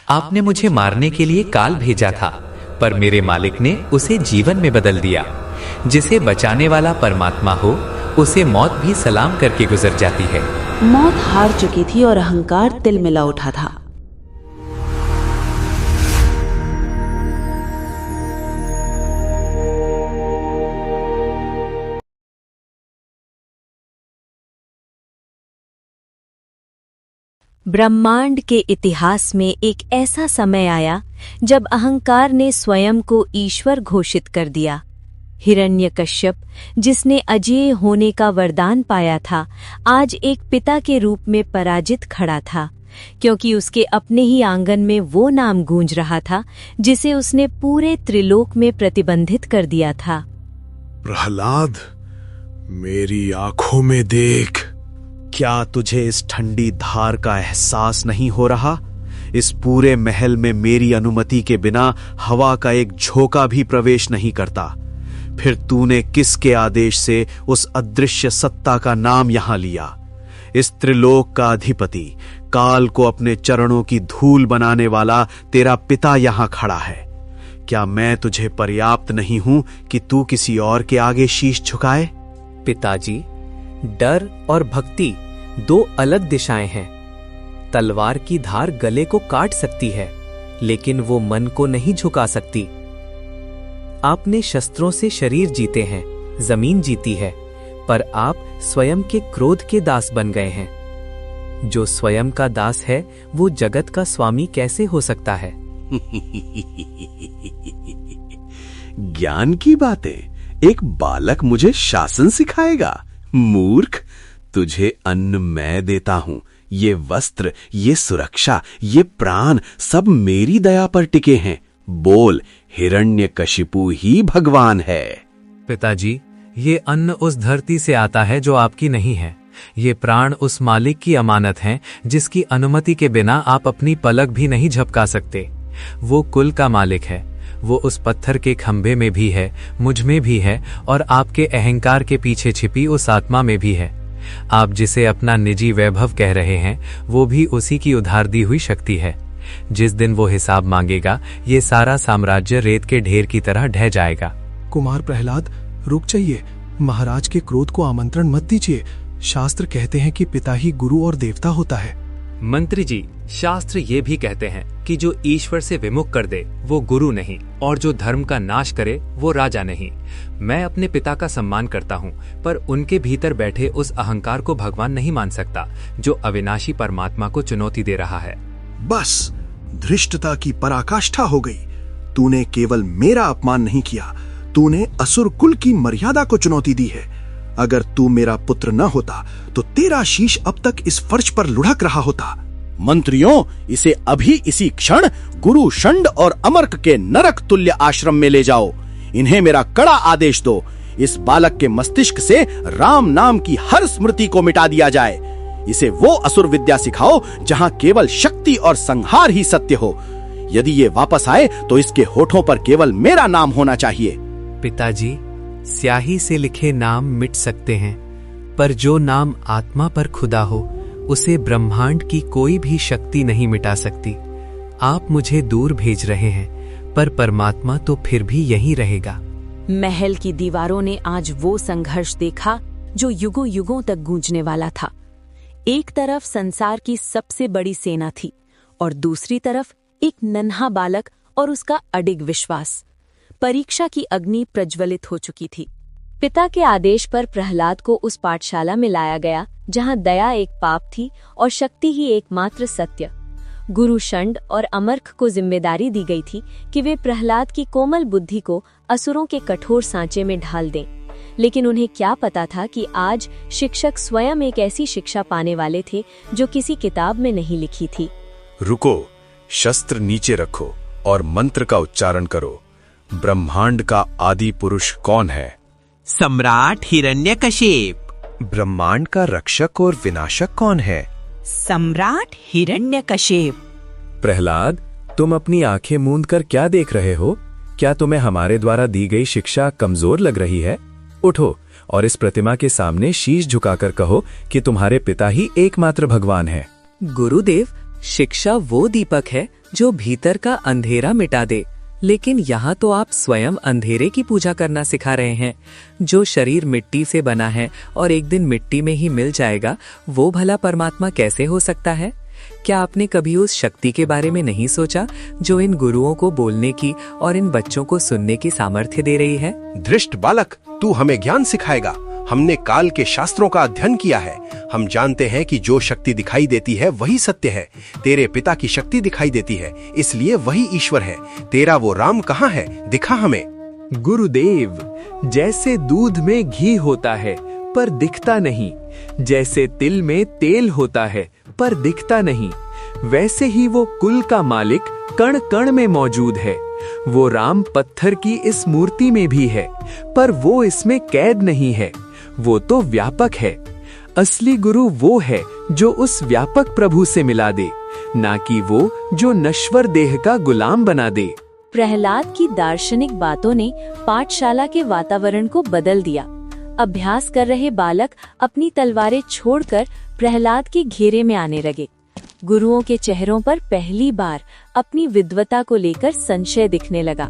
आपने मुझे मारने के लिए काल भेजा था, पर मेरे मालिक ने उसे जीवन में बदल दिया। जिसे बचाने वाला परमात्मा हो, उसे मौत भी सलाम करके गुजर जाती है। मौत हार चुकी थी और अहंकार तिलमिला उठा था। ब्रह्मांड के इतिहास में एक ऐसा समय आया जब अहंकार ने स्वयं को ईश्वर घोषित कर दिया। हिरण्यकश्यप, जिसने अजेय होने का वरदान पाया था, आज एक पिता के रूप में पराजित खड़ा था, क्योंकि उसके अपने ही आंगन में वो नाम गूंज रहा था जिसे उसने पूरे त्रिलोक में प्रतिबंधित कर दिया था। प्रहलाद, मेरी आंखों में देख। क्या तुझे इस ठंडी धार का एहसास नहीं हो रहा? इस पूरे महल में मेरी अनुमति के बिना हवा का एक झोंका भी प्रवेश नहीं करता। फिर तूने किसके आदेश से उस अदृश्य सत्ता का नाम यहां लिया? इस त्रिलोक का अधिपति, काल को अपने चरणों की धूल बनाने वाला तेरा पिता यहां खड़ा है। क्या मैं तुझे पर्याप्त नहीं हूं कि तू किसी और के आगे शीश झुकाए? पिताजी, डर और भक्ति दो अलग दिशाएं हैं। तलवार की धार गले को काट सकती है, लेकिन वो मन को नहीं झुका सकती। आपने शस्त्रों से शरीर जीते हैं, जमीन जीती है, पर आप स्वयं के क्रोध के दास बन गए हैं। जो स्वयं का दास है, वो जगत का स्वामी कैसे हो सकता है? ज्ञान की बातें एक बालक मुझे शासन सिखाएगा? मूर्ख, तुझे अन्न मैं देता हूं। ये वस्त्र, ये सुरक्षा, ये प्राण सब मेरी दया पर टिके हैं। बोल, हिरण्यकशिपु ही भगवान है। पिताजी, ये अन्न उस धरती से आता है जो आपकी नहीं है। ये प्राण उस मालिक की अमानत हैं जिसकी अनुमति के बिना आप अपनी पलक भी नहीं झपका सकते। वो कुल का मालिक है। वो उस पत्थर के खंभे में भी है, मुझ में भी है, और आपके अहंकार के पीछे छिपी उस आत्मा में भी है। आप जिसे अपना निजी वैभव कह रहे हैं, वो भी उसी की उधार दी हुई शक्ति है। जिस दिन वो हिसाब मांगेगा, ये सारा साम्राज्य रेत के ढेर की तरह ढह जाएगा। कुमार प्रहलाद, रुक जाइए। महाराज के क्रोध को आमंत्रण मत दीजिए। शास्त्र कहते हैं कि पिता ही गुरु और देवता होता है। मंत्री जी, शास्त्र ये भी कहते हैं कि जो ईश्वर से विमुख कर दे वो गुरु नहीं, और जो धर्म का नाश करे वो राजा नहीं। मैं अपने पिता का सम्मान करता हूँ, पर उनके भीतर बैठे उस अहंकार को भगवान नहीं मान सकता, जो अविनाशी परमात्मा को चुनौती दे रहा है। बस, धृष्टता की पराकाष्ठा हो गई। तूने केवल मेरा अपमान नहीं किया, तूने असुर कुल की मर्यादा को चुनौती दी है। अगर तू मेरा पुत्र न होता तो तेरा शीश अब तक इस फर्श पर लुढ़क रहा होता। मंत्रियों, इसे अभी इसी क्षण गुरु शंड और अमर्क के नरक तुल्य आश्रम में ले जाओ। इन्हें मेरा कड़ा आदेश दो। इस बालक के मस्तिष्क से राम नाम की हर स्मृति को मिटा दिया जाए। इसे वो असुर विद्या सिखाओ जहां केवल शक्ति और संहार ही सत्य हो। यदि ये वापस आए तो इसके होठों पर केवल मेरा नाम होना चाहिए। पिताजी, स्याही से लिखे नाम मिट सकते हैं, पर जो नाम आत्मा पर खुदा हो, उसे ब्रह्मांड की कोई भी शक्ति नहीं मिटा सकती। आप मुझे दूर भेज रहे हैं, पर परमात्मा तो फिर भी यहीं रहेगा। महल की दीवारों ने आज वो संघर्ष देखा जो युगों युगों तक गूंजने वाला था। एक तरफ संसार की सबसे बड़ी सेना थी, और दूसरी तरफ एक नन्हा बालक और उसका अडिग विश्वास। परीक्षा की अग्नि प्रज्वलित हो चुकी थी। पिता के आदेश पर प्रहलाद को उस पाठशाला में लाया गया जहां दया एक पाप थी और शक्ति ही एकमात्र सत्य। गुरु शंड और अमर्क को जिम्मेदारी दी गई थी कि वे प्रहलाद की कोमल बुद्धि को असुरों के कठोर सांचे में ढाल दें, लेकिन उन्हें क्या पता था कि आज शिक्षक स्वयं एक ऐसी शिक्षा पाने वाले थे जो किसी किताब में नहीं लिखी थी। रुको, शस्त्र नीचे रखो और मंत्र का उच्चारण करो। ब्रह्मांड का आदि पुरुष कौन है? सम्राट हिरण्यकशिप। ब्रह्मांड का रक्षक और विनाशक कौन है? सम्राट हिरण्यकशिप। प्रहलाद, तुम अपनी आंखें मूंद कर क्या देख रहे हो? क्या तुम्हें हमारे द्वारा दी गई शिक्षा कमजोर लग रही है? उठो और इस प्रतिमा के सामने शीश झुकाकर कहो कि तुम्हारे पिता ही एकमात्र भगवान है। गुरुदेव, शिक्षा वो दीपक है जो भीतर का अंधेरा मिटा दे, लेकिन यहाँ तो आप स्वयं अंधेरे की पूजा करना सिखा रहे हैं। जो शरीर मिट्टी से बना है और एक दिन मिट्टी में ही मिल जाएगा, वो भला परमात्मा कैसे हो सकता है? क्या आपने कभी उस शक्ति के बारे में नहीं सोचा जो इन गुरुओं को बोलने की और इन बच्चों को सुनने की सामर्थ्य दे रही है? धृष्ट बालक, तू हमें ज्ञान सिखाएगा। हमने काल के शास्त्रों का अध्ययन किया है। हम जानते हैं कि जो शक्ति दिखाई देती है वही सत्य है। तेरे पिता की शक्ति दिखाई देती है, इसलिए वही ईश्वर है। तेरा वो राम कहाँ है? दिखा हमें। गुरुदेव, जैसे दूध में घी होता है पर दिखता नहीं, जैसे तिल में तेल होता है पर दिखता नहीं, वैसे ही वो कुल का मालिक कण कण में मौजूद है। वो राम पत्थर की इस मूर्ति में भी है, पर वो इसमें कैद नहीं है। वो तो व्यापक है। असली गुरु वो है जो उस व्यापक प्रभु से मिला दे, ना कि वो जो नश्वर देह का गुलाम बना दे। प्रहलाद की दार्शनिक बातों ने पाठशाला के वातावरण को बदल दिया। अभ्यास कर रहे बालक अपनी तलवारें छोड़कर प्रहलाद के घेरे में आने लगे। गुरुओं के चेहरों पर पहली बार अपनी विद्वता को लेकर संशय दिखने लगा।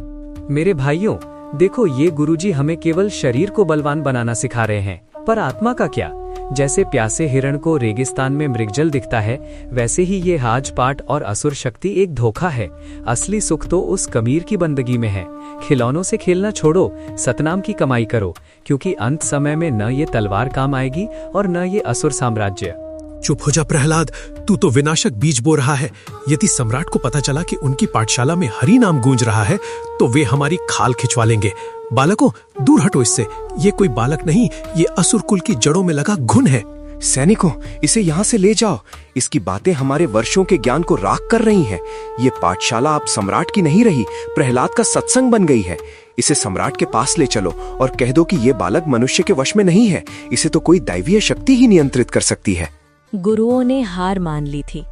मेरे भाइयों, देखो, ये गुरुजी हमें केवल शरीर को बलवान बनाना सिखा रहे हैं, पर आत्मा का क्या? जैसे प्यासे हिरण को रेगिस्तान में मृगजल दिखता है, वैसे ही ये हाज पाट और असुर शक्ति एक धोखा है। असली सुख तो उस कमीर की बंदगी में है। खिलौनों से खेलना छोड़ो, सतनाम की कमाई करो, क्योंकि अंत समय में न ये तलवार काम आएगी और न ये असुर साम्राज्य। चुप हो जा प्रहलाद, तू तो विनाशक बीज बो रहा है। यदि सम्राट को पता चला कि उनकी पाठशाला में हरि नाम गूंज रहा है, तो वे हमारी खाल खिंचवा लेंगे। बालकों, दूर हटो इससे। ये कोई बालक नहीं, ये असुर कुल की जड़ों में लगा घुन है। सैनिकों, इसे यहाँ से ले जाओ। इसकी बातें हमारे वर्षों के ज्ञान को राख कर रही हैं। ये पाठशाला अब सम्राट की नहीं रही, प्रहलाद का सत्संग बन गई है। इसे सम्राट के पास ले चलो और कह दो कि ये बालक मनुष्य के वश में नहीं है। इसे तो कोई दैवीय शक्ति ही नियंत्रित कर सकती है। गुरुओं ने हार मान ली थी।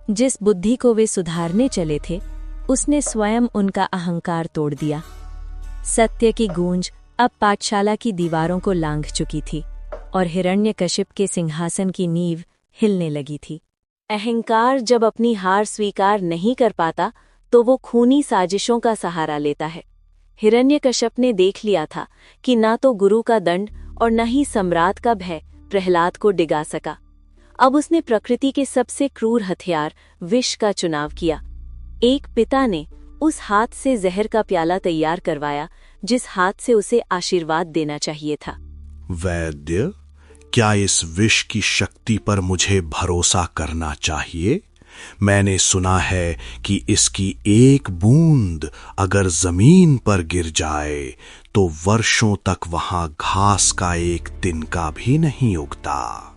जिस बुद्धि को वे सुधारने चले थे, उसने स्वयं उनका अहंकार तोड़ दिया। सत्य की गूंज अब पाठशाला की दीवारों को लांघ चुकी थी और हिरण्यकशिप के सिंहासन की नींव हिलने लगी थी। अहंकार जब अपनी हार स्वीकार नहीं कर पाता, तो वो खूनी साजिशों का सहारा लेता है। हिरण्यकशिप ने देख लिया था कि ना तो गुरु का दंड और न ही सम्राट का भय प्रहलाद को डिगा सका। अब उसने प्रकृति के सबसे क्रूर हथियार विष का चुनाव किया। एक पिता ने उस हाथ से जहर का प्याला तैयार करवाया जिस हाथ से उसे आशीर्वाद देना चाहिए था। वैद्य, क्या इस विष की शक्ति पर मुझे भरोसा करना चाहिए? मैंने सुना है कि इसकी एक बूंद अगर जमीन पर गिर जाए तो वर्षों तक वहां घास का एक तिनका भी नहीं उगता।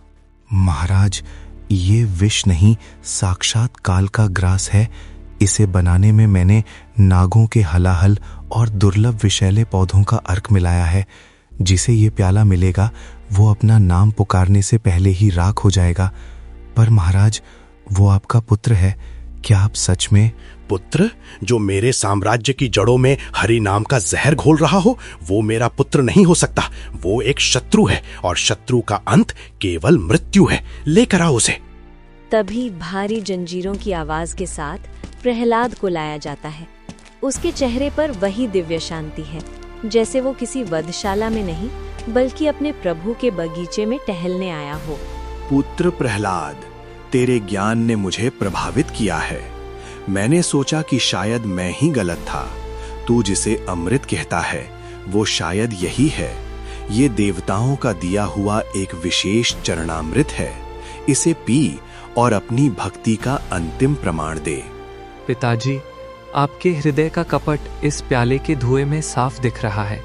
महाराज, ये विष नहीं, साक्षात काल का ग्रास है। इसे बनाने में मैंने नागों के हलाहल और दुर्लभ विषैले पौधों का अर्क मिलाया है। जिसे ये प्याला मिलेगा, वो अपना नाम पुकारने से पहले ही राख हो जाएगा। पर महाराज, वो आपका पुत्र है। क्या आप सच में? पुत्र? जो मेरे साम्राज्य की जड़ों में हरि नाम का जहर घोल रहा हो, वो मेरा पुत्र नहीं हो सकता। वो एक शत्रु है और शत्रु का अंत केवल मृत्यु है। लेकर आओ उसे। तभी भारी जंजीरों की आवाज के साथ प्रहलाद को लाया जाता है। उसके चेहरे पर वही दिव्य शांति है, जैसे वो किसी वधशाला में नहीं बल्कि अपने प्रभु के बगीचे में टहलने आया हो। पुत्र प्रहलाद, तेरे ज्ञान ने मुझे प्रभावित किया है। मैंने सोचा कि शायद मैं ही गलत था। तू जिसे अमृत कहता है, वो शायद यही है। ये देवताओं का दिया हुआ एक विशेष चरणामृत है। इसे पी और अपनी भक्ति का अंतिम प्रमाण दे। पिताजी, आपके हृदय का कपट इस प्याले के धुएं में साफ दिख रहा है,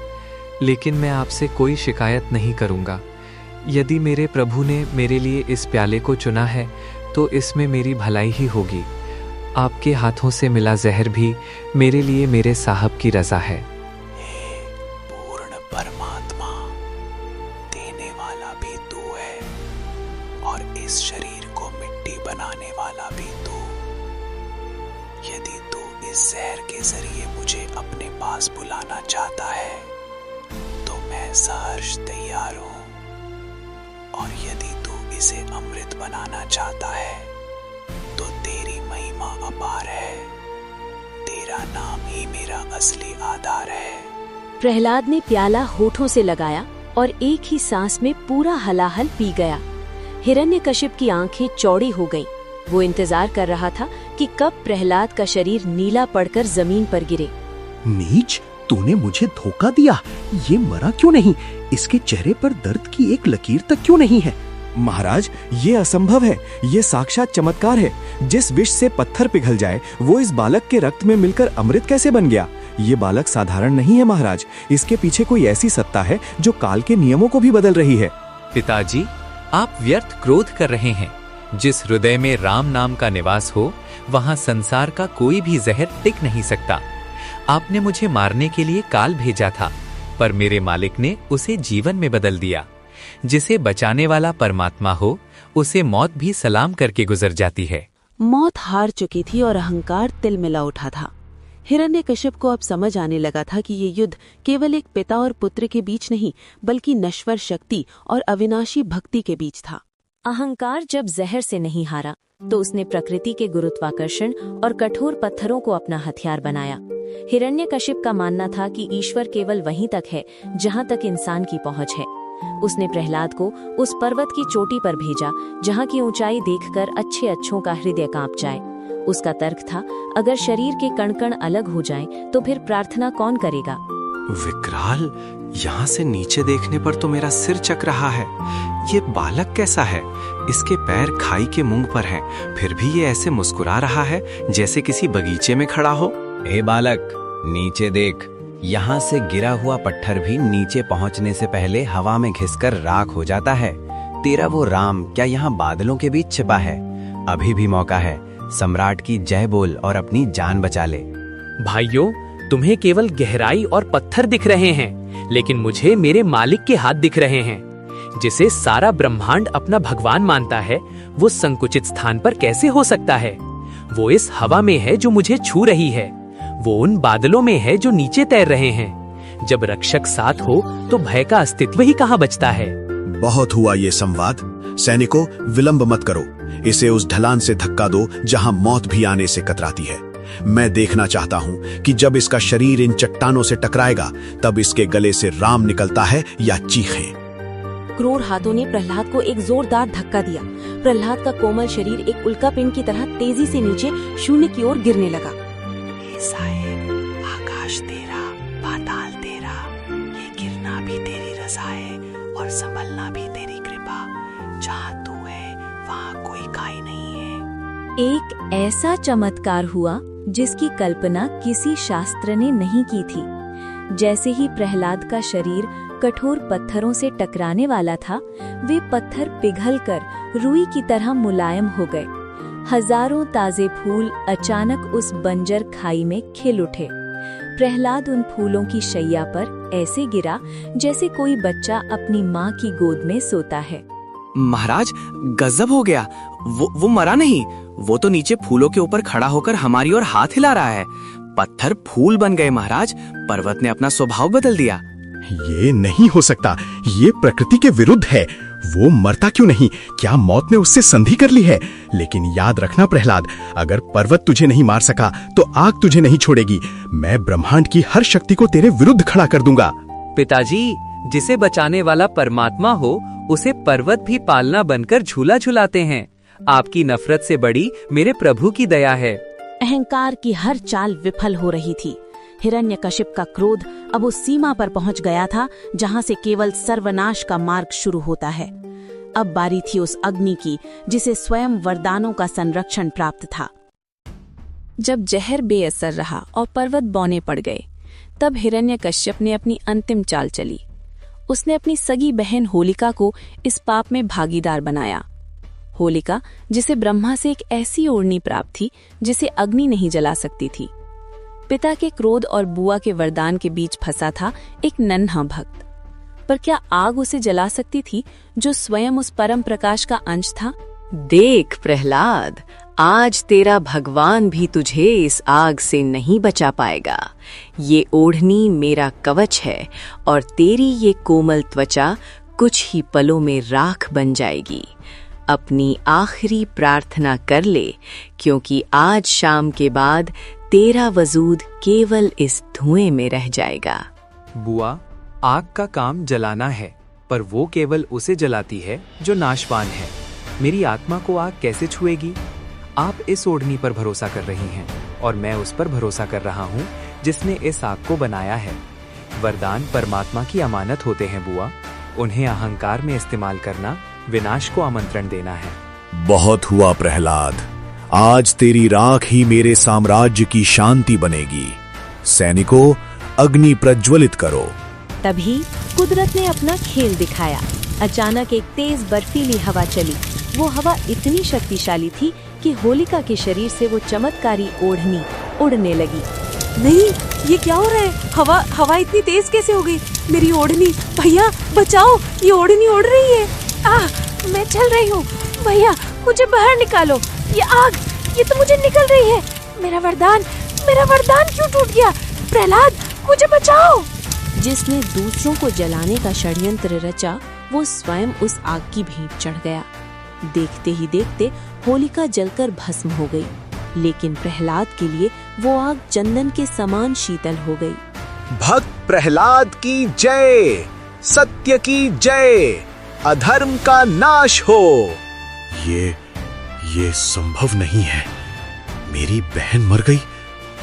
लेकिन मैं आपसे कोई शिकायत नहीं करूंगा। यदि मेरे प्रभु ने मेरे लिए इस प्याले को चुना है, तो इसमें मेरी भलाई ही होगी। आपके हाथों से मिला जहर भी मेरे लिए मेरे साहब की रजा है। पूर्ण परमात्मा, देने वाला भी तू है और इस शरीर को मिट्टी बनाने वाला भी तू। यदि तू इस जहर के जरिए मुझे अपने पास बुलाना चाहता है, तो मैं सहर्ष तैयार हूं। और यदि तू इसे अमृत बनाना चाहता है, तो तेरी क्षमा अपार है, तेरा नाम ही मेरा असली आधार है। प्रहलाद ने प्याला होठों से लगाया और एक ही सांस में पूरा हलाहल पी गया। हिरण्यकशिप की आंखें चौड़ी हो गईं। वो इंतजार कर रहा था कि कब प्रहलाद का शरीर नीला पड़कर जमीन पर गिरे। नीच, तूने मुझे धोखा दिया। ये मरा क्यों नहीं? इसके चेहरे पर दर्द की एक लकीर तक क्यों नहीं है? महाराज, ये असंभव है। ये साक्षात चमत्कार है। जिस विष से पत्थर पिघल जाए वो इस बालक के रक्त में मिलकर अमृत कैसे बन गया? ये बालक साधारण नहीं है महाराज। इसके पीछे कोई ऐसी सत्ता है जो काल के नियमों को भी बदल रही है। पिताजी, आप व्यर्थ क्रोध कर रहे हैं। जिस हृदय में राम नाम का निवास हो, वहां संसार का कोई भी जहर टिक नहीं सकता। आपने मुझे मारने के लिए काल भेजा था, पर मेरे मालिक ने उसे जीवन में बदल दिया। जिसे बचाने वाला परमात्मा हो, उसे मौत भी सलाम करके गुजर जाती है। मौत हार चुकी थी और अहंकार तिलमिला उठा था। हिरण्यकशिप को अब समझ आने लगा था कि ये युद्ध केवल एक पिता और पुत्र के बीच नहीं, बल्कि नश्वर शक्ति और अविनाशी भक्ति के बीच था। अहंकार जब जहर से नहीं हारा तो उसने प्रकृति के गुरुत्वाकर्षण और कठोर पत्थरों को अपना हथियार बनाया। हिरण्यकशिप का मानना था कि ईश्वर केवल वहीं तक है जहां तक इंसान की पहुंच है। उसने प्रहलाद को उस पर्वत की चोटी पर भेजा जहां की ऊंचाई देखकर अच्छे अच्छों का हृदय कांप जाए। उसका तर्क था, अगर शरीर के कण कण अलग हो जाएं, तो फिर प्रार्थना कौन करेगा? विकराल, यहाँ से नीचे देखने पर तो मेरा सिर चक रहा है। ये बालक कैसा है? इसके पैर खाई के मुंह पर हैं, फिर भी ये ऐसे मुस्कुरा रहा है जैसे किसी बगीचे में खड़ा हो। ए बालक, नीचे देख। यहाँ से गिरा हुआ पत्थर भी नीचे पहुँचने से पहले हवा में घिसकर राख हो जाता है। तेरा वो राम क्या यहाँ बादलों के बीच छिपा है? अभी भी मौका है। सम्राट की जय बोल और अपनी जान बचा ले। भाइयों, तुम्हें केवल गहराई और पत्थर दिख रहे हैं, लेकिन मुझे मेरे मालिक के हाथ दिख रहे हैं। जिसे सारा ब्रह्मांड अपना भगवान मानता है, वो संकुचित स्थान पर कैसे हो सकता है? वो इस हवा में है जो मुझे छू रही है। वो उन बादलों में है जो नीचे तैर रहे हैं। जब रक्षक साथ हो तो भय का अस्तित्व ही कहाँ बचता है? बहुत हुआ ये संवाद। सैनिकों, विलंब मत करो। इसे उस ढलान से धक्का दो जहां मौत भी आने से कतराती है। मैं देखना चाहता हूं कि जब इसका शरीर इन चट्टानों से टकराएगा, तब इसके गले से राम निकलता है या चीखें। क्रूर हाथों ने प्रहलाद को एक जोरदार धक्का दिया। प्रहलाद का कोमल शरीर एक उल्कापिंड की तरह तेजी से नीचे शून्य की ओर गिरने लगा। साहेब, आकाश तेरा, पाताल तेरा, ये गिरना भी तेरी रज़ा है और संभलना भी तेरी कृपा। जहाँ तू है वहाँ कोई काई नहीं है। एक ऐसा चमत्कार हुआ जिसकी कल्पना किसी शास्त्र ने नहीं की थी। जैसे ही प्रहलाद का शरीर कठोर पत्थरों से टकराने वाला था, वे पत्थर पिघलकर रुई की तरह मुलायम हो गए। हजारों ताजे फूल अचानक उस बंजर खाई में खिल उठे। प्रहलाद उन फूलों की शैया पर ऐसे गिरा जैसे कोई बच्चा अपनी माँ की गोद में सोता है। महाराज, गजब हो गया। वो मरा नहीं। वो तो नीचे फूलों के ऊपर खड़ा होकर हमारी ओर हाथ हिला रहा है। पत्थर फूल बन गए महाराज। पर्वत ने अपना स्वभाव बदल दिया। ये नहीं हो सकता। ये प्रकृति के विरुद्ध है। वो मरता क्यों नहीं? क्या मौत ने उससे संधि कर ली है? लेकिन याद रखना प्रहलाद, अगर पर्वत तुझे नहीं मार सका तो आग तुझे नहीं छोड़ेगी। मैं ब्रह्मांड की हर शक्ति को तेरे विरुद्ध खड़ा कर दूंगा। पिताजी, जिसे बचाने वाला परमात्मा हो, उसे पर्वत भी पालना बनकर झूला झुलाते हैं। आपकी नफरत से बड़ी मेरे प्रभु की दया है। अहंकार की हर चाल विफल हो रही थी। हिरण्यकशिप का क्रोध अब उस सीमा पर पहुंच गया था जहां से केवल सर्वनाश का मार्ग शुरू होता है। अब बारी थी उस अग्नि की जिसे स्वयं वरदानों का संरक्षण प्राप्त था। जब जहर बेअसर रहा और पर्वत बौने पड़ गए, तब हिरण्यकश्यप ने अपनी अंतिम चाल चली। उसने अपनी सगी बहन होलिका को इस पाप में भागीदार बनाया। होलिका, जिसे ब्रह्मा से एक ऐसी ओढ़नी प्राप्त थी जिसे अग्नि नहीं जला सकती थी। पिता के क्रोध और बुआ के वरदान के बीच फंसा था एक नन्हा भक्त। पर क्या आग उसे जला सकती थी जो स्वयं उस परम प्रकाश का अंश था? देख प्रहलाद, आज तेरा भगवान भी तुझे इस आग से नहीं बचा पाएगा। ये ओढ़नी मेरा कवच है और तेरी ये कोमल त्वचा कुछ ही पलों में राख बन जाएगी। अपनी आखिरी प्रार्थना कर ले, क्योंकि आज शाम के बाद तेरा वजूद केवल इस धुएं में रह जाएगा। बुआ, आग का काम जलाना है, पर वो केवल उसे जलाती है जो नाशवान है। मेरी आत्मा को आग कैसे छुएगी? आप इस ओढ़नी पर भरोसा कर रही हैं और मैं उस पर भरोसा कर रहा हूँ जिसने इस आग को बनाया है। वरदान परमात्मा की अमानत होते हैं बुआ, उन्हें अहंकार में इस्तेमाल करना विनाश को आमंत्रण देना है। बहुत हुआ प्रहलाद, आज तेरी राख ही मेरे साम्राज्य की शांति बनेगी। सैनिकों, अग्नि प्रज्वलित करो। तभी कुदरत ने अपना खेल दिखाया। अचानक एक तेज बर्फीली हवा चली। वो हवा इतनी शक्तिशाली थी कि होलिका के शरीर से वो चमत्कारी ओढ़नी उड़ने लगी। नहीं, ये क्या हो रहा है? हवा इतनी तेज कैसे हो गई? मेरी ओढ़नी, भैया बचाओ, ये ओढ़नी उड़ रही है। मैं चल रही हूँ, भैया मुझे बाहर निकालो। ये आग, ये तो मुझे निकल रही है। मेरा वरदान क्यों टूट गया? प्रहलाद, मुझे बचाओ। जिसने दूसरों को जलाने का षड्यंत्र रचा, वो स्वयं उस आग की भेंट चढ़ गया। देखते ही देखते होलिका जलकर भस्म हो गई, लेकिन प्रहलाद के लिए वो आग चंदन के समान शीतल हो गई। भक्त प्रहलाद की जय, सत्य की जय, अधर्म का नाश हो। ये संभव नहीं है। मेरी बहन मर गई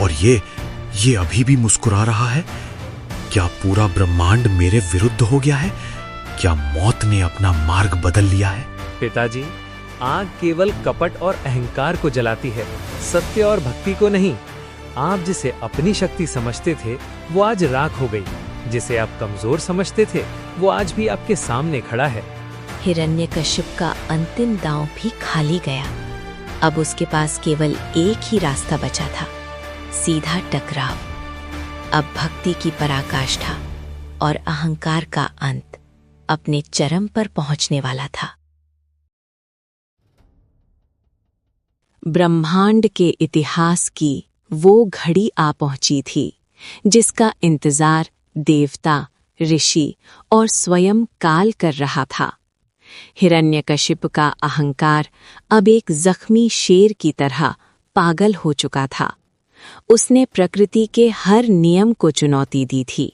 और ये अभी भी मुस्कुरा रहा है। क्या पूरा ब्रह्मांड मेरे विरुद्ध हो गया है? क्या मौत ने अपना मार्ग बदल लिया है? पिताजी, आग केवल कपट और अहंकार को जलाती है, सत्य और भक्ति को नहीं। आप जिसे अपनी शक्ति समझते थे वो आज राख हो गई, जिसे आप कमजोर समझते थे वो आज भी आपके सामने खड़ा है। हिरण्यकशिप का अंतिम दांव भी खाली गया। अब उसके पास केवल एक ही रास्ता बचा था, सीधा टकराव। अब भक्ति की पराकाष्ठा और अहंकार का अंत अपने चरम पर पहुंचने वाला था। ब्रह्मांड के इतिहास की वो घड़ी आ पहुंची थी जिसका इंतजार देवता, ऋषि और स्वयं काल कर रहा था। हिरण्यकशिप का अहंकार अब एक जख्मी शेर की तरह पागल हो चुका था। उसने प्रकृति के हर नियम को चुनौती दी थी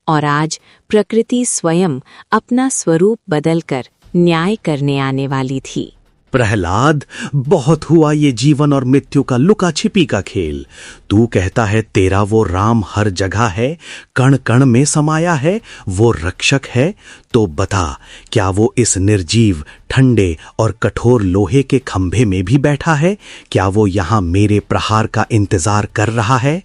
और आज प्रकृति स्वयं अपना स्वरूप बदलकर न्याय करने आने वाली थी। प्रहलाद, बहुत हुआ ये जीवन और मृत्यु का लुका छिपी का खेल। तू कहता है तेरा वो राम हर जगह है, कण कण में समाया है, वो रक्षक है। तो बता, क्या वो इस निर्जीव, ठंडे और कठोर लोहे के खंभे में भी बैठा है? क्या वो यहाँ मेरे प्रहार का इंतजार कर रहा है?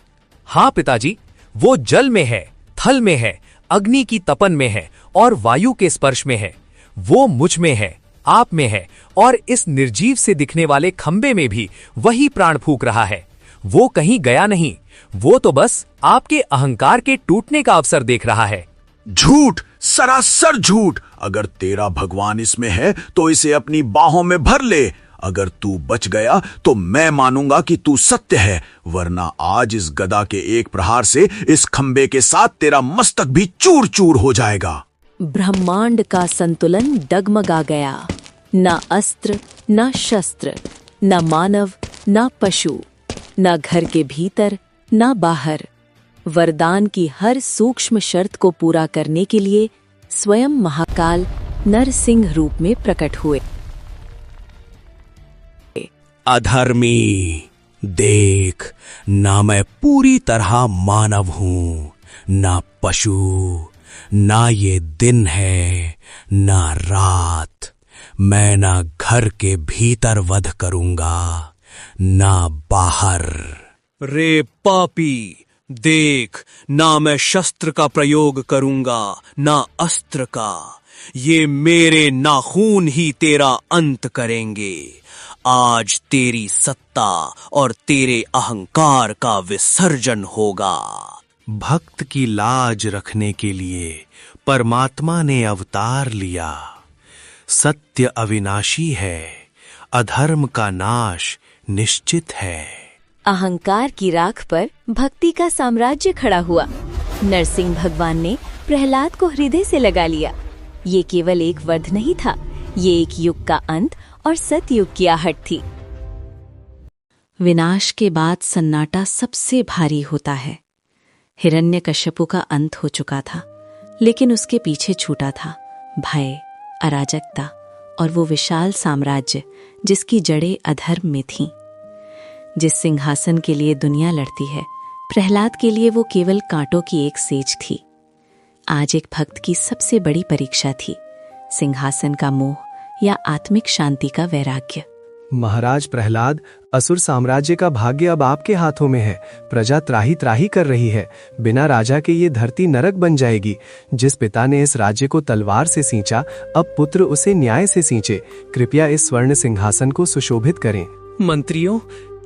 हाँ पिताजी, वो जल में है, थल में है, अग्नि की तपन में है और वायु के स्पर्श में है। वो मुझ में है, आप में है और इस निर्जीव से दिखने वाले खंबे में भी वही प्राण फूंक रहा है। वो कहीं गया नहीं, वो तो बस आपके अहंकार के टूटने का अवसर देख रहा है। झूठ, सरासर झूठ। अगर तेरा भगवान इसमें है तो इसे अपनी बाहों में भर ले। अगर तू बच गया तो मैं मानूंगा कि तू सत्य है, वरना आज इस गदा के एक प्रहार से इस खंबे के साथ तेरा मस्तक भी चूर चूर हो जाएगा। ब्रह्मांड का संतुलन डगमगा गया। न अस्त्र, न शस्त्र, न मानव, न पशु, न घर के भीतर, न बाहर। वरदान की हर सूक्ष्म शर्त को पूरा करने के लिए स्वयं महाकाल नरसिंह रूप में प्रकट हुए। अधर्मी, देख, ना मैं पूरी तरह मानव हूं, ना पशु, ना ये दिन है ना रात। मैं ना घर के भीतर वध करूंगा ना बाहर। रे पापी, देख, ना मैं शस्त्र का प्रयोग करूंगा ना अस्त्र का। ये मेरे नाखून ही तेरा अंत करेंगे। आज तेरी सत्ता और तेरे अहंकार का विसर्जन होगा। भक्त की लाज रखने के लिए परमात्मा ने अवतार लिया। सत्य अविनाशी है, अधर्म का नाश निश्चित है। अहंकार की राख पर भक्ति का साम्राज्य खड़ा हुआ। नरसिंह भगवान ने प्रहलाद को हृदय से लगा लिया। ये केवल एक वध नहीं था, ये एक युग का अंत और सतयुग की आहट थी। विनाश के बाद सन्नाटा सबसे भारी होता है। हिरण्यकश्यपु का अंत हो चुका था, लेकिन उसके पीछे छूटा था भय, अराजकता और वो विशाल साम्राज्य जिसकी जड़ें अधर्म में थीं। जिस सिंहासन के लिए दुनिया लड़ती है, प्रहलाद के लिए वो केवल कांटों की एक सेज थी। आज एक भक्त की सबसे बड़ी परीक्षा थी, सिंहासन का मोह या आत्मिक शांति का वैराग्य। महाराज प्रहलाद, असुर साम्राज्य का भाग्य अब आपके हाथों में है। प्रजा त्राही त्राही कर रही है। बिना राजा के ये धरती नरक बन जाएगी। जिस पिता ने इस राज्य को तलवार से सींचा, अब पुत्र उसे न्याय से सींचे। कृपया इस स्वर्ण सिंहासन को सुशोभित करें। मंत्रियों,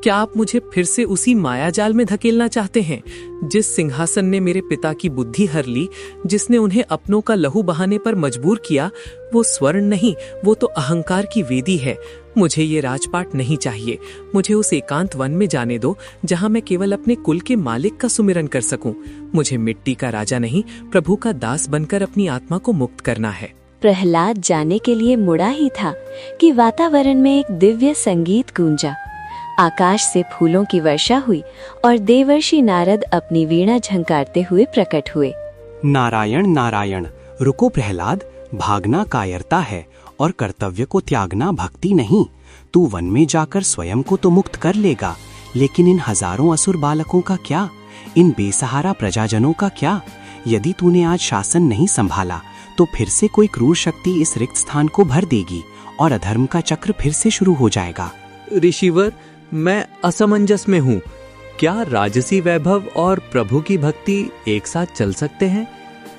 क्या आप मुझे फिर से उसी मायाजाल में धकेलना चाहते हैं जिस सिंहासन ने मेरे पिता की बुद्धि हर ली, जिसने उन्हें अपनों का लहू बहाने पर मजबूर किया? वो स्वर्ण नहीं, वो तो अहंकार की वेदी है। मुझे ये राजपाट नहीं चाहिए। मुझे उस एकांत वन में जाने दो जहां मैं केवल अपने कुल के मालिक का सुमिरन कर सकूं। मुझे मिट्टी का राजा नहीं, प्रभु का दास बनकर अपनी आत्मा को मुक्त करना है। प्रहलाद जाने के लिए मुड़ा ही था कि वातावरण में एक दिव्य संगीत गूंजा। आकाश से फूलों की वर्षा हुई और देवर्षि नारद अपनी वीणा झंकारते हुए प्रकट हुए। नारायण नारायण। रुको प्रहलाद, भागना कायरता है और कर्तव्य को त्यागना भक्ति नहीं। तू वन में जाकर स्वयं को तो मुक्त कर लेगा, लेकिन इन हजारों असुर बालकों का क्या? इन बेसहारा प्रजाजनों का क्या? यदि तूने आज शासन नहीं संभाला तो फिर से कोई क्रूर शक्ति इस रिक्त स्थान को भर देगी और अधर्म का चक्र फिर से शुरू हो जाएगा। ऋषिवर, मैं असमंजस में हूँ। क्या राजसी वैभव और प्रभु की भक्ति एक साथ चल सकते हैं?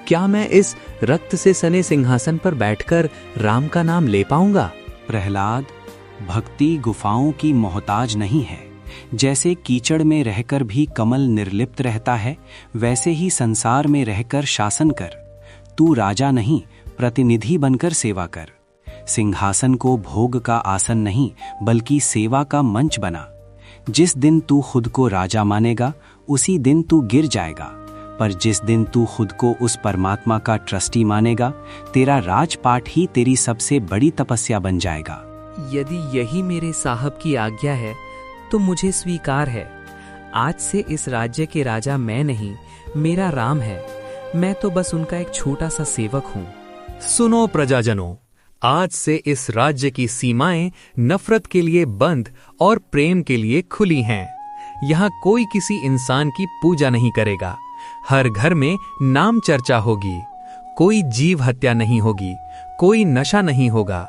क्या मैं इस रक्त से सने सिंहासन पर बैठकर राम का नाम ले पाऊंगा? प्रहलाद, भक्ति गुफाओं की मोहताज नहीं है। जैसे कीचड़ में रहकर भी कमल निर्लिप्त रहता है, वैसे ही संसार में रहकर शासन कर। तू राजा नहीं, प्रतिनिधि बनकर सेवा कर। सिंहासन को भोग का आसन नहीं, बल्कि सेवा का मंच बना। जिस दिन तू खुद को राजा मानेगा, उसी दिन तू गिर जाएगा। पर जिस दिन तू खुद को उस परमात्मा का ट्रस्टी मानेगा, तेरा राजपाट ही तेरी सबसे बड़ी तपस्या बन जाएगा। यदि यही मेरे साहब की आज्ञा है तो मुझे स्वीकार है। आज से इस राज्य के राजा मैं नहीं, मेरा राम है। मैं तो बस उनका एक छोटा सा सेवक हूँ। सुनो प्रजाजनों, आज से इस राज्य की सीमाएं नफरत के लिए बंद और प्रेम के लिए खुली हैं। यहाँ कोई किसी इंसान की पूजा नहीं करेगा। हर घर में नाम चर्चा होगी। कोई जीव हत्या नहीं होगी, कोई नशा नहीं होगा।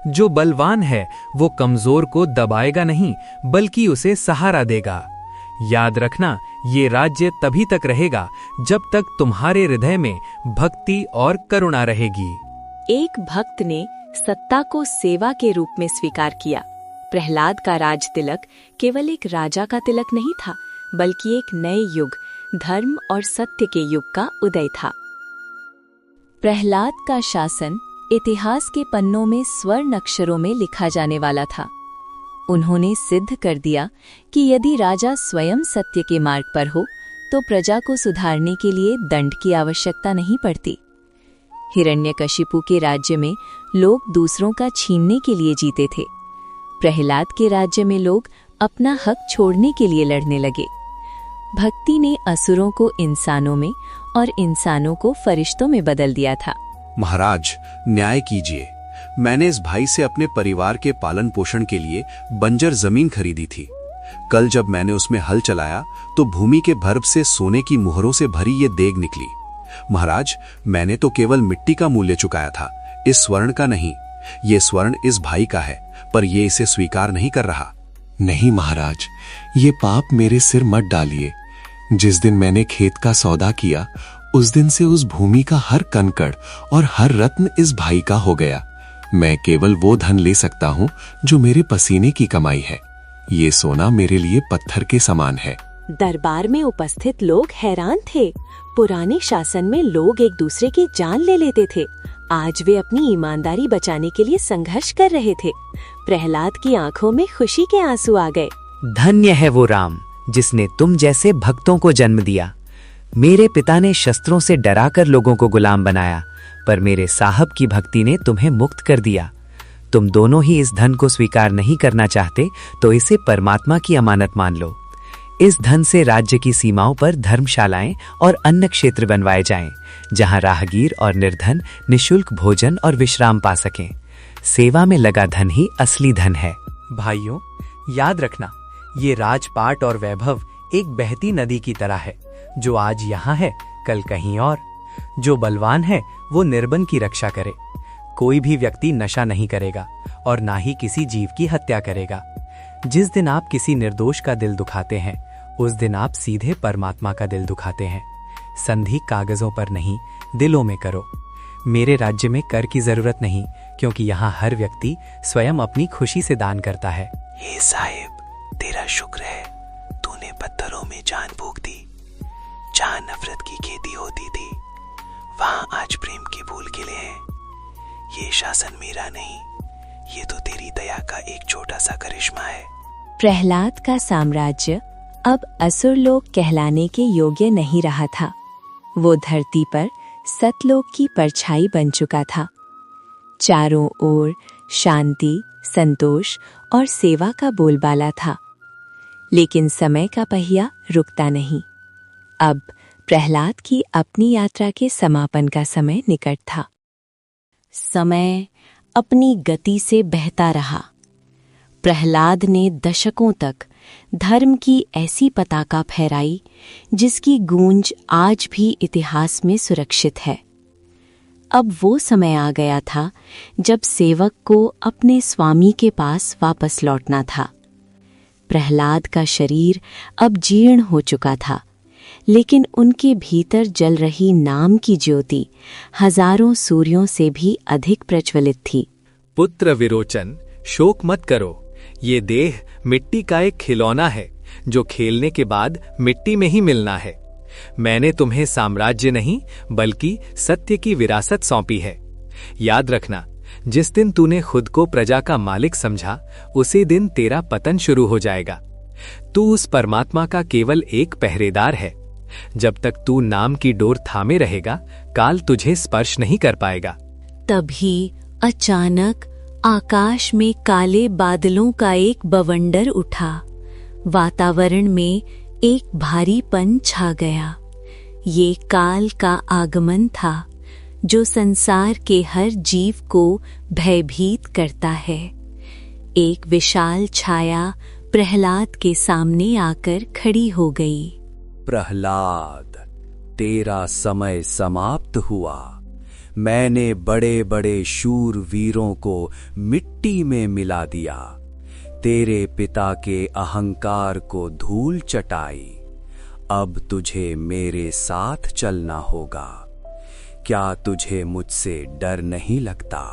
जो बलवान है वो कमजोर को दबाएगा नहीं, बल्कि उसे सहारा देगा। याद रखना, ये राज्य तभी तक रहेगा जब तक तुम्हारे हृदय में भक्ति और करुणा रहेगी। एक भक्त ने सत्ता को सेवा के रूप में स्वीकार किया। प्रहलाद का राज तिलक केवल एक राजा का तिलक नहीं था, बल्कि एक नए युग, धर्म और सत्य के युग का उदय था। प्रहलाद का शासन इतिहास के पन्नों में स्वर्ण अक्षरों में लिखा जाने वाला था। उन्होंने सिद्ध कर दिया कि यदि राजा स्वयं सत्य के मार्ग पर हो तो प्रजा को सुधारने के लिए दंड की आवश्यकता नहीं पड़ती। हिरण्यकशिपु के राज्य में लोग दूसरों का छीनने के लिए जीते थे। प्रहलाद के राज्य में लोग अपना हक छोड़ने के लिए लड़ने लगे। भक्ति ने असुरों को इंसानों में और इंसानों को फरिश्तों में बदल दिया था। महाराज, न्याय कीजिए। मैंने इस भाई से अपने परिवार के पालन पोषण के लिए बंजर जमीन खरीदी थी। कल जब मैंने उसमें हल चलाया तो भूमि के भर्भ से सोने की मुहरों से भरी ये देग निकली। महाराज, मैंने तो केवल मिट्टी का मूल्य चुकाया था, इस स्वर्ण का नहीं। ये स्वर्ण इस भाई का है, पर ये इसे स्वीकार नहीं कर रहा। नहीं महाराज, ये पाप मेरे सिर मत डालिए। जिस दिन मैंने खेत का सौदा किया, उस दिन से उस भूमि का हर कंकड़ और हर रत्न इस भाई का हो गया। मैं केवल वो धन ले सकता हूँ जो मेरे पसीने की कमाई है। ये सोना मेरे लिए पत्थर के समान है। दरबार में उपस्थित लोग हैरान थे। पुराने शासन में लोग एक दूसरे की जान ले लेते थे। आज वे अपनी ईमानदारी बचाने के लिए संघर्ष कर रहे थे। प्रहलाद की आंखों में खुशी के आंसू आ गए। धन्य है वो राम जिसने तुम जैसे भक्तों को जन्म दिया। मेरे पिता ने शस्त्रों से डराकर लोगों को गुलाम बनाया, पर मेरे साहब की भक्ति ने तुम्हें मुक्त कर दिया। तुम दोनों ही इस धन को स्वीकार नहीं करना चाहते तो इसे परमात्मा की अमानत मान लो। इस धन से राज्य की सीमाओं पर धर्मशालाएं और अन्न क्षेत्र बनवाए जाएं, जहां राहगीर और निर्धन निशुल्क भोजन और विश्राम पा सकें। सेवा में लगा धन ही असली धन है। भाइयों, याद रखना, ये राजपाट और वैभव एक बहती नदी की तरह है, जो आज यहाँ है कल कहीं और। जो बलवान है वो निर्बन की रक्षा करे। कोई भी व्यक्ति नशा नहीं करेगा और ना ही किसी जीव की हत्या करेगा। जिस दिन आप किसी निर्दोष का दिल दुखाते हैं, उस दिन आप सीधे परमात्मा का दिल दुखाते हैं। संधि कागजों पर नहीं, दिलों में करो। मेरे राज्य में कर की जरूरत नहीं, क्योंकि यहाँ हर व्यक्ति स्वयं अपनी खुशी से दान करता है। हे साहिब, तेरा शुक्र है, तूने पत्थरों में जान फूंक दी। जहाँ नफरत की खेती होती थी, वहाँ आज प्रेम के फूल खिले हैं। ये शासन मेरा नहीं, ये तो तेरी दया का एक छोटा सा करिश्मा है। प्रहलाद का साम्राज्य अब असुरलोक कहलाने के योग्य नहीं रहा था। वो धरती पर सतलोक की परछाई बन चुका था। चारों ओर शांति, संतोष और सेवा का बोलबाला था। लेकिन समय का पहिया रुकता नहीं। अब प्रहलाद की अपनी यात्रा के समापन का समय निकट था। समय अपनी गति से बहता रहा। प्रहलाद ने दशकों तक धर्म की ऐसी पताका फहराई जिसकी गूंज आज भी इतिहास में सुरक्षित है। अब वो समय आ गया था जब सेवक को अपने स्वामी के पास वापस लौटना था। प्रहलाद का शरीर अब जीर्ण हो चुका था, लेकिन उनके भीतर जल रही नाम की ज्योति हजारों सूर्यों से भी अधिक प्रज्वलित थी। पुत्र विरोचन, शोक मत करो। ये देह मिट्टी का एक खिलौना है, जो खेलने के बाद मिट्टी में ही मिलना है। मैंने तुम्हें साम्राज्य नहीं बल्कि सत्य की विरासत सौंपी है। याद रखना, जिस दिन तूने खुद को प्रजा का मालिक समझा, उसी दिन तेरा पतन शुरू हो जाएगा। तू उस परमात्मा का केवल एक पहरेदार है। जब तक तू नाम की डोर थामे रहेगा, काल तुझे स्पर्श नहीं कर पाएगा। तभी अचानक आकाश में काले बादलों का एक बवंडर उठा। वातावरण में एक भारीपन छा गया। ये काल का आगमन था, जो संसार के हर जीव को भयभीत करता है। एक विशाल छाया प्रहलाद के सामने आकर खड़ी हो गई। प्रहलाद, तेरा समय समाप्त हुआ। मैंने बड़े बड़े शूर वीरों को मिट्टी में मिला दिया, तेरे पिता के अहंकार को धूल चटाई। अब तुझे मेरे साथ चलना होगा। क्या तुझे मुझसे डर नहीं लगता?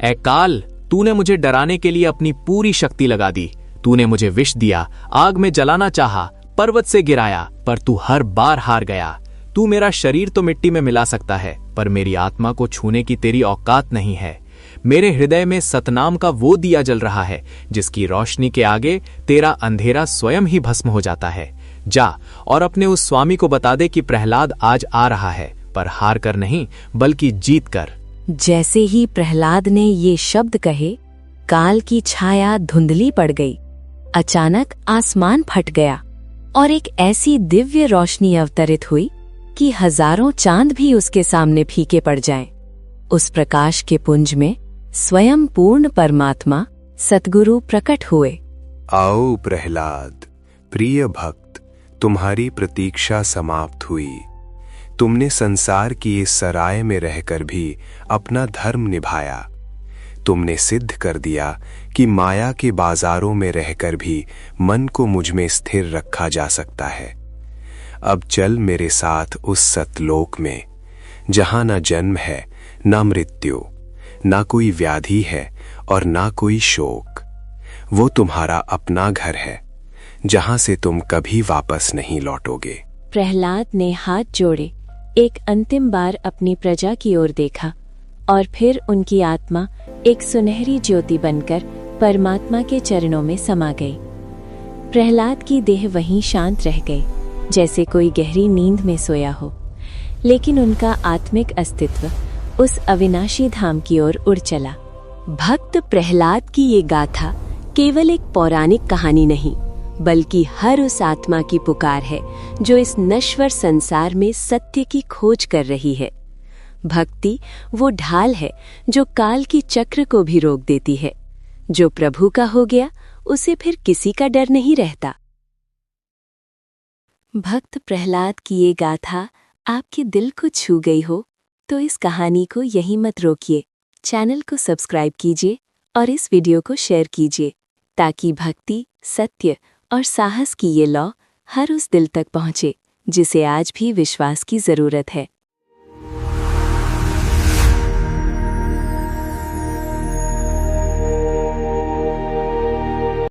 ऐ काल, तूने मुझे डराने के लिए अपनी पूरी शक्ति लगा दी। तूने मुझे विष दिया, आग में जलाना चाहा, पर्वत से गिराया, पर तू हर बार हार गया। तू मेरा शरीर तो मिट्टी में मिला सकता है, पर मेरी आत्मा को छूने की तेरी औकात नहीं है। मेरे हृदय में सतनाम का वो दिया जल रहा है, जिसकी रोशनी के आगे तेरा अंधेरा स्वयं ही भस्म हो जाता है। जा और अपने उस स्वामी को बता दे कि प्रहलाद आज आ रहा है, पर हार कर नहीं बल्कि जीत कर। जैसे ही प्रहलाद ने ये शब्द कहे, काल की छाया धुंधली पड़ गई। अचानक आसमान फट गया और एक ऐसी दिव्य रोशनी अवतरित हुई कि हजारों चांद भी उसके सामने फीके पड़ जाएं। उस प्रकाश के पुंज में स्वयं पूर्ण परमात्मा सतगुरु प्रकट हुए। आओ प्रहलाद, प्रिय भक्त, तुम्हारी प्रतीक्षा समाप्त हुई। तुमने संसार की इस सराय में रहकर भी अपना धर्म निभाया। तुमने सिद्ध कर दिया कि माया के बाजारों में रहकर भी मन को मुझ में स्थिर रखा जा सकता है। अब चल मेरे साथ उस सतलोक में, जहां न जन्म है, न मृत्यु, न कोई व्याधि है और न कोई शोक। वो तुम्हारा अपना घर है, जहां से तुम कभी वापस नहीं लौटोगे। प्रहलाद ने हाथ जोड़े, एक अंतिम बार अपनी प्रजा की ओर देखा और फिर उनकी आत्मा एक सुनहरी ज्योति बनकर परमात्मा के चरणों में समा गई। प्रहलाद की देह वहीं शांत रह गई, जैसे कोई गहरी नींद में सोया हो, लेकिन उनका आत्मिक अस्तित्व उस अविनाशी धाम की ओर उड़ चला, भक्त प्रहलाद की ये गाथा केवल एक पौराणिक कहानी नहीं, बल्कि हर उस आत्मा की पुकार है जो इस नश्वर संसार में सत्य की खोज कर रही है। भक्ति वो ढाल है जो काल की चक्र को भी रोक देती है। जो प्रभु का हो गया उसे फिर किसी का डर नहीं रहता। भक्त प्रहलाद की ये गाथा आपके दिल को छू गई हो तो इस कहानी को यहीं मत रोकिए। चैनल को सब्सक्राइब कीजिए और इस वीडियो को शेयर कीजिए ताकि भक्ति, सत्य और साहस की ये लौ हर उस दिल तक पहुँचे जिसे आज भी विश्वास की जरूरत है।